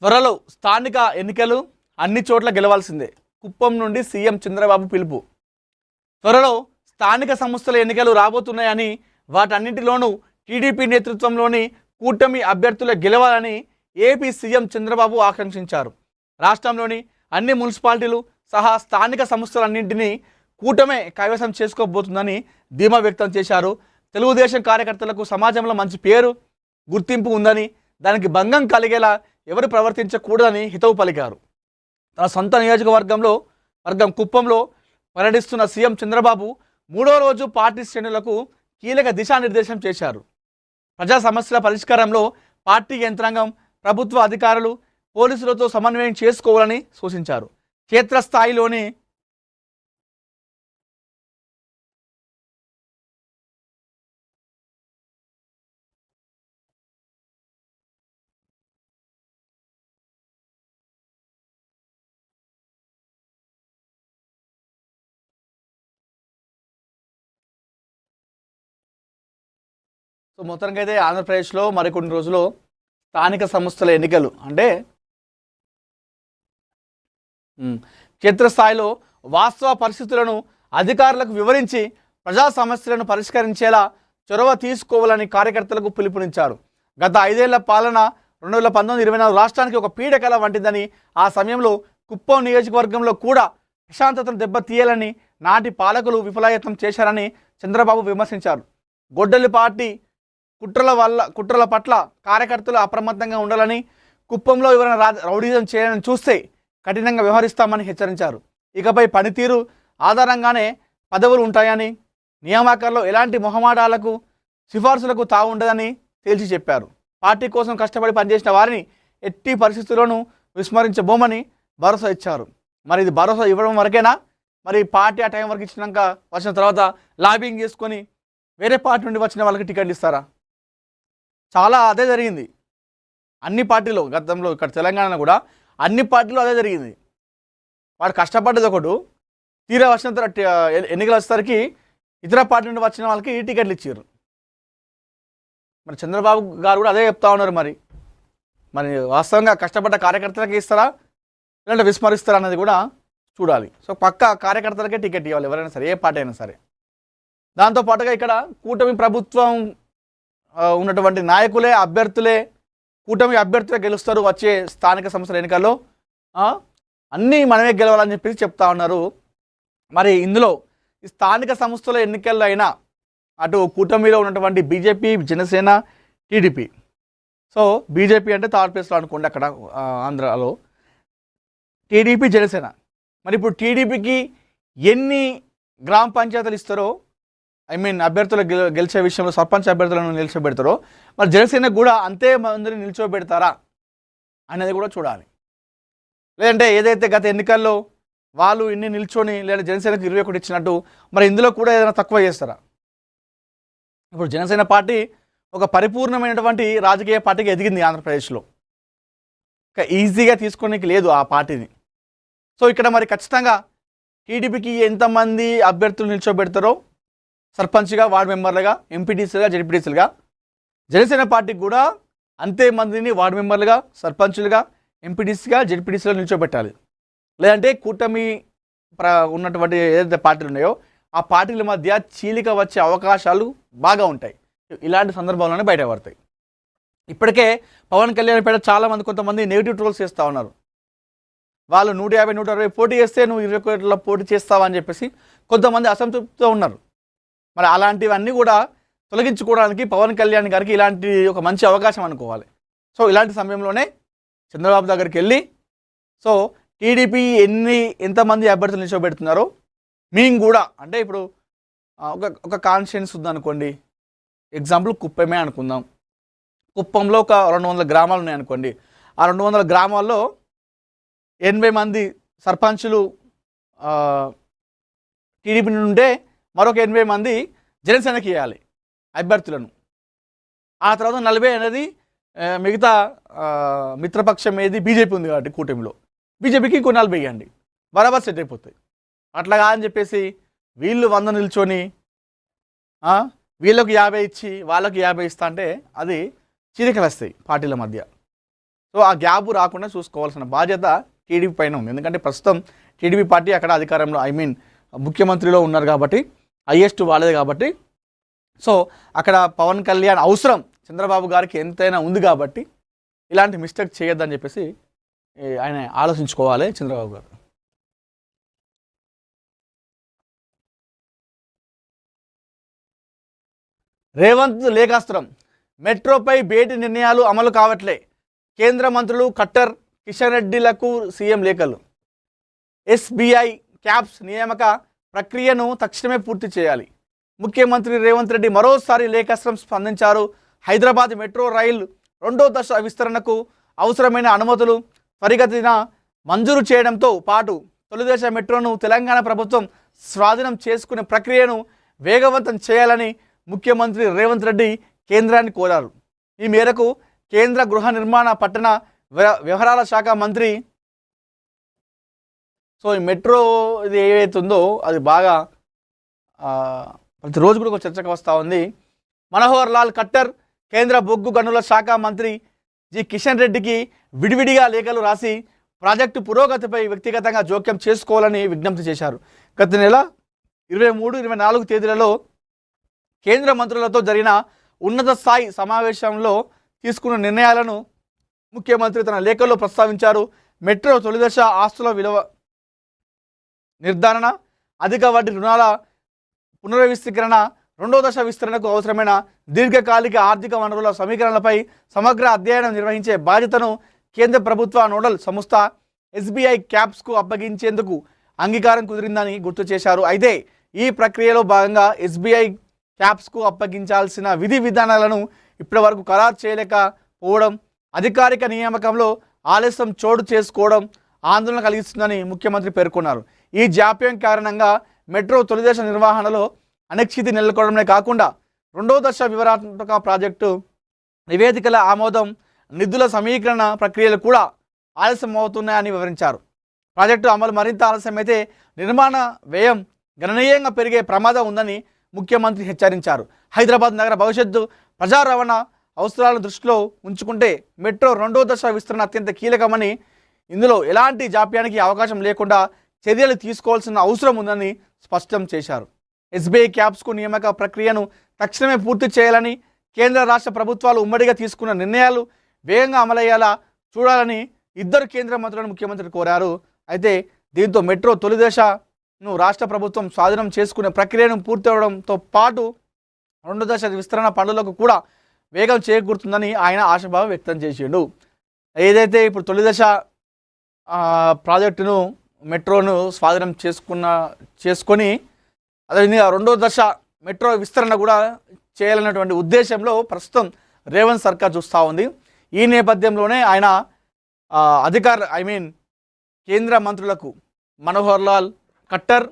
త్వరలో స్థానిక ఎన్నికలు అన్ని చోట్ల గెలవాల్సిందే. కుప్పం నుండి సీఎం చంద్రబాబు పిలుపు. త్వరలో స్థానిక సంస్థల ఎన్నికలు రాబోతున్నాయని, వాటన్నింటిలోనూ టీడీపీ నేతృత్వంలోని కూటమి అభ్యర్థులు గెలవాలని ఏపీ సీఎం చంద్రబాబు ఆకాంక్షించారు. రాష్ట్రంలోని అన్ని మున్సిపాలిటీలు సహా స్థానిక సంస్థలన్నింటినీ కూటమే కైవసం చేసుకోబోతుందని ధీమా వ్యక్తం చేశారు. తెలుగుదేశం కార్యకర్తలకు సమాజంలో మంచి పేరు, గుర్తింపు ఉందని, దానికి భంగం కలిగేలా ఎవరు ప్రవర్తించకూడదని హితవు పలికారు. తన సొంత వర్గం కుప్పంలో పర్యటిస్తున్న సీఎం చంద్రబాబు మూడో రోజు పార్టీ శ్రేణులకు కీలక దిశానిర్దేశం చేశారు. ప్రజా సమస్యల పరిష్కారంలో పార్టీ యంత్రాంగం, ప్రభుత్వ అధికారులు, పోలీసులతో సమన్వయం చేసుకోవాలని సూచించారు. క్షేత్రస్థాయిలోని మొత్తానికి అయితే ఆంధ్రప్రదేశ్లో మరికొన్ని రోజులు స్థానిక సంస్థల ఎన్నికలు అంటే క్షేత్రస్థాయిలో వాస్తవ పరిస్థితులను అధికారులకు వివరించి ప్రజా సమస్యలను పరిష్కరించేలా చొరవ తీసుకోవాలని కార్యకర్తలకు పిలుపునిచ్చారు. గత 5 ఏళ్ల పాలన 2019-24 రాష్ట్రానికి ఒక పీడకల వంటిదని, ఆ సమయంలో కుప్పం నియోజకవర్గంలో కూడా ప్రశాంతతను దెబ్బతీయాలని నాటి పాలకులు విఫలయత్నం చేశారని చంద్రబాబు విమర్శించారు. గొడ్డలి పార్టీ కుట్రల పట్ల కార్యకర్తలు అప్రమత్తంగా ఉండాలని, కుప్పంలో ఎవరైనా రౌడీజం చేయాలని చూస్తే కఠినంగా వ్యవహరిస్తామని హెచ్చరించారు. ఇకపై పనితీరు ఆధారంగానే పదవులు ఉంటాయని, నియామకాల్లో ఎలాంటి మొహమాటాలకు, సిఫార్సులకు తావు ఉండదని తేల్చి చెప్పారు. పార్టీ కోసం కష్టపడి పనిచేసిన వారిని ఎట్టి పరిస్థితుల్లోనూ విస్మరించబోమని భరోసా ఇచ్చారు. మరి ఇది భరోసా ఇవ్వడం వరకేనా? మరి పార్టీ ఆ టైం వరకు ఇచ్చినాక వచ్చిన తర్వాత లాబింగ్ చేసుకొని వేరే పార్టీ నుండి వచ్చిన వాళ్ళకి టికెట్లు ఇస్తారా? చాలా అదే జరిగింది అన్ని పార్టీలో. గతంలో ఇక్కడ తెలంగాణలో కూడా అన్ని పార్టీలో అదే జరిగింది. వాడు కష్టపడ్డది ఒకడు, తీరా వచ్చిన తర్వాత ఎన్నికలు వచ్చేసరికి ఇతర పార్టీ నుండి వచ్చిన వాళ్ళకి టికెట్లు ఇచ్చారు. మరి చంద్రబాబు గారు కూడా అదే చెప్తా ఉన్నారు. మరి వాస్తవంగా కష్టపడ్డ కార్యకర్తలకి ఇస్తారా, లేదంటే విస్మరిస్తారా అన్నది కూడా చూడాలి. సో పక్క కార్యకర్తలకే టికెట్ ఇవ్వాలి, ఎవరైనా సరే, ఏ పార్టీ అయినా సరే. దాంతోపాటుగా ఇక్కడ కూటమి ప్రభుత్వం ఉన్నటువంటి నాయకులే, కూటమి అభ్యర్థులే గెలుస్తారు వచ్చే స్థానిక సంస్థల ఎన్నికల్లో. అన్నీ మనమే గెలవాలని చెప్పేసి చెప్తా ఉన్నారు. మరి ఇందులో ఈ స్థానిక సంస్థల ఎన్నికల్లో అయినా అటు కూటమిలో ఉన్నటువంటి BJP, Janasena, TDP. So BJP అంటే థర్డ్ ప్లేస్లో అనుకోండి అక్కడ ఆంధ్రాలో, టీడీపీ, జనసేన. మరి ఇప్పుడు టీడీపీకి ఎన్ని గ్రామ పంచాయతీలు ఇస్తారో, అభ్యర్థులు గెలిచే విషయంలో సర్పంచ్ అభ్యర్థులను నిల్చోబెడతారో, మరి జనసేనకు కూడా అంతే మందిని నిల్చోబెడతారా అనేది కూడా చూడాలి. లేదంటే ఏదైతే గత ఎన్నికల్లో వాళ్ళు ఇన్ని నిల్చొని, లేదా జనసేనకు 21 ఇచ్చినట్టు మరి ఇందులో కూడా ఏదైనా తక్కువ చేస్తారా? ఇప్పుడు జనసేన పార్టీ ఒక పరిపూర్ణమైనటువంటి రాజకీయ పార్టీకి ఎదిగింది ఆంధ్రప్రదేశ్లో. ఈజీగా తీసుకోనికి లేదు ఆ పార్టీని. సో ఇక్కడ మరి ఖచ్చితంగా టీడీపీకి ఎంతమంది అభ్యర్థులు నిల్చోబెడతారో, సర్పంచ్గా, వార్డు మెంబర్లుగా, ఎంపీటీసీలుగా, జెడ్పీటీసీలుగా, జనసేన పార్టీకి కూడా అంతే మందిని వార్డు మెంబర్లుగా, సర్పంచులుగా, ఎంపీటీసీగా, జెడ్పీటీసీలో నిల్చోబెట్టాలి. లేదంటే కూటమి ఉన్నటువంటి ఏదైతే పార్టీలు ఉన్నాయో ఆ పార్టీల మధ్య చీలిక వచ్చే అవకాశాలు బాగా ఉంటాయి. ఇలాంటి సందర్భాల్లోనే బయటపడతాయి. ఇప్పటికే పవన్ కళ్యాణ్ పేట చాలామంది కొంతమంది నెగిటివ్ ట్రోల్స్ చేస్తూ ఉన్నారు. వాళ్ళు 150, 160 పోటీ చేస్తే నువ్వు 21లో పోటీ చేస్తావని చెప్పేసి కొంతమంది అసంతృప్తితో ఉన్నారు. మరి అలాంటివన్నీ కూడా తొలగించుకోవడానికి పవన్ కళ్యాణ్ గారికి ఇలాంటి ఒక మంచి అవకాశం అనుకోవాలి. సో ఇలాంటి సమయంలోనే చంద్రబాబు దగ్గరికి వెళ్ళి, సో టీడీపీ ఎంతమంది అభ్యర్థులు నిల్చోబెడుతున్నారో మేము కూడా, అంటే ఇప్పుడు ఒక కాన్స్టిట్యుయెన్సీ ఉందనుకోండి, ఎగ్జాంపుల్ కుప్పమే అనుకుందాం. కుప్పంలో ఒక 200 గ్రామాలు ఉన్నాయనుకోండి. ఆ 200 గ్రామాల్లో 80 మంది సర్పంచులు టీడీపీ నుండే, మరొక 80 మంది జనసేనకి ఇవ్వాలి అభ్యర్థులను. ఆ తర్వాత 40 అనేది మిగతా మిత్రపక్షం ఏది బీజేపీ ఉంది కాబట్టి కూటమిలో, బీజేపీకి ఇంకో 40 ఇవ్వండి, బరాబర్ సెట్ అయిపోతాయి. అట్లాగా అని చెప్పేసి వీళ్ళు 100 నిల్చొని వీళ్ళకి 50 ఇచ్చి వాళ్ళకి 50 ఇస్తా అంటే అది చీలికలు వస్తాయి పార్టీల మధ్య. సో ఆ గ్యాప్ రాకుండా చూసుకోవాల్సిన బాధ్యత టీడీపీ పైన ఉంది. ఎందుకంటే ప్రస్తుతం టీడీపీ పార్టీ అక్కడ అధికారంలో ముఖ్యమంత్రిలో ఉన్నారు కాబట్టి, హైయెస్ట్ వాళ్ళదే కాబట్టి, సో అక్కడ పవన్ కళ్యాణ్ అవసరం చంద్రబాబు గారికి ఎంతైనా ఉంది కాబట్టి ఇలాంటి మిస్టేక్ చేయొద్దని చెప్పేసి ఆయన ఆలోచించుకోవాలి చంద్రబాబు గారు. రేవంత్ లేఖాస్త్రం, మెట్రోపై భేటీ నిర్ణయాలు అమలు కావట్లే, కేంద్ర మంత్రులు ఖట్టర్ కిషన్ రెడ్డిలకు సీఎం లేఖలు. ఎస్బీఐ క్యాప్స్ నియామక ప్రక్రియను తక్షణమే పూర్తి చేయాలి. ముఖ్యమంత్రి రేవంత్ రెడ్డి మరోసారి లేఖాస్త్రం స్పందించారు. హైదరాబాద్ మెట్రో రైలు 2వ దశ విస్తరణకు అవసరమైన అనుమతులు త్వరితగతిన మంజూరు చేయడంతో పాటు తొలి దశ మెట్రోను తెలంగాణ ప్రభుత్వం స్వాధీనం చేసుకునే ప్రక్రియను వేగవంతం చేయాలని ముఖ్యమంత్రి రేవంత్ రెడ్డి కేంద్రాన్ని కోరారు. ఈ మేరకు కేంద్ర గృహ నిర్మాణ పట్టణ వ్యవహారాల శాఖ మంత్రి సో ఈ మెట్రో ఇది ఏదైతుందో అది బాగా ప్రతిరోజు కూడా ఒక చర్చకు వస్తూ ఉంది. మనోహర్ లాల్ ఖట్టర్ కేంద్ర బొగ్గు గనుల శాఖ మంత్రి జి కిషన్ రెడ్డికి విడివిడిగా లేఖలు రాసి ప్రాజెక్టు పురోగతిపై వ్యక్తిగతంగా జోక్యం చేసుకోవాలని విజ్ఞప్తి చేశారు. గత నెల 23-24 తేదీలలో కేంద్ర మంత్రులతో జరిగిన ఉన్నత స్థాయి సమావేశంలో తీసుకున్న నిర్ణయాలను ముఖ్యమంత్రి తన లేఖల్లో ప్రస్తావించారు. మెట్రో తొలి దశ ఆస్తుల విలువ నిర్ధారణ, అధిక వడ్డీ రుణాల పునర్వ్యవస్థీకరణ, 2వ దశ విస్తరణకు అవసరమైన దీర్ఘకాలిక ఆర్థిక వనరుల సమీకరణలపై సమగ్ర అధ్యయనం నిర్వహించే బాధ్యతను కేంద్ర ప్రభుత్వ నోడల్ సంస్థ ఎస్బీఐ క్యాప్స్కు అప్పగించేందుకు అంగీకారం కుదిరిందని గుర్తు చేశారు. అయితే ఈ ప్రక్రియలో భాగంగా ఎస్బీఐ క్యాప్స్కు అప్పగించాల్సిన విధి విధానాలను ఇప్పటివరకు ఖరారు చేయలేకపోవడం, అధికారిక నియామకంలో ఆలస్యం చోటు చేసుకోవడం ఆందోళన కలిగిస్తుందని ముఖ్యమంత్రి పేర్కొన్నారు. ఈ జాప్యం కారణంగా మెట్రో తొలి దశ నిర్వహణలో అనిశ్చితి నెలకొనడమే కాకుండా 2వ దశ వివరాత్మక ప్రాజెక్టు నివేదికల ఆమోదం, నిధుల సమీకరణ ప్రక్రియలు కూడా ఆలస్యం అవుతున్నాయని వివరించారు. ప్రాజెక్టు అమలు మరింత ఆలస్యమైతే నిర్మాణ వ్యయం గణనీయంగా పెరిగే ప్రమాదం ఉందని ముఖ్యమంత్రి హెచ్చరించారు. హైదరాబాద్ నగర భవిష్యత్తు ప్రజా రవాణా అవసరాలను దృష్టిలో ఉంచుకుంటే మెట్రో 2వ దశ విస్తరణ అత్యంత కీలకమని, ఇందులో ఎలాంటి జాప్యానికి అవకాశం లేకుండా చర్యలు తీసుకోవాల్సిన అవసరం ఉందని స్పష్టం చేశారు. ఎస్బీఐ క్యాప్స్కు నియామక ప్రక్రియను తక్షణమే పూర్తి చేయాలని, కేంద్ర రాష్ట్ర ప్రభుత్వాలు ఉమ్మడిగా తీసుకున్న నిర్ణయాలు వేగంగా అమలయ్యేలా చూడాలని ఇద్దరు కేంద్ర మంత్రులను ముఖ్యమంత్రి కోరారు. అయితే దీంతో మెట్రో తొలి దశను రాష్ట్ర ప్రభుత్వం స్వాధీనం చేసుకునే ప్రక్రియను పూర్తి అవడంతో పాటు 2వ దశ విస్తరణ పనులకు కూడా వేగం చేకూరుతుందని ఆయన ఆశాభావం వ్యక్తం చేసిండు. ఏదైతే ఇప్పుడు తొలి దశ ప్రాజెక్టును మెట్రోను స్వాధీనం చేసుకొని అదేవిధంగా 2వ దశ మెట్రో విస్తరణ కూడా చేయాలన్నటువంటి ఉద్దేశంలో ప్రస్తుతం రేవంత్ సర్కార్ చూస్తూ ఉంది. ఈ నేపథ్యంలోనే ఆయన కేంద్ర మంత్రులకు మనోహర్ లాల్ ఖట్టర్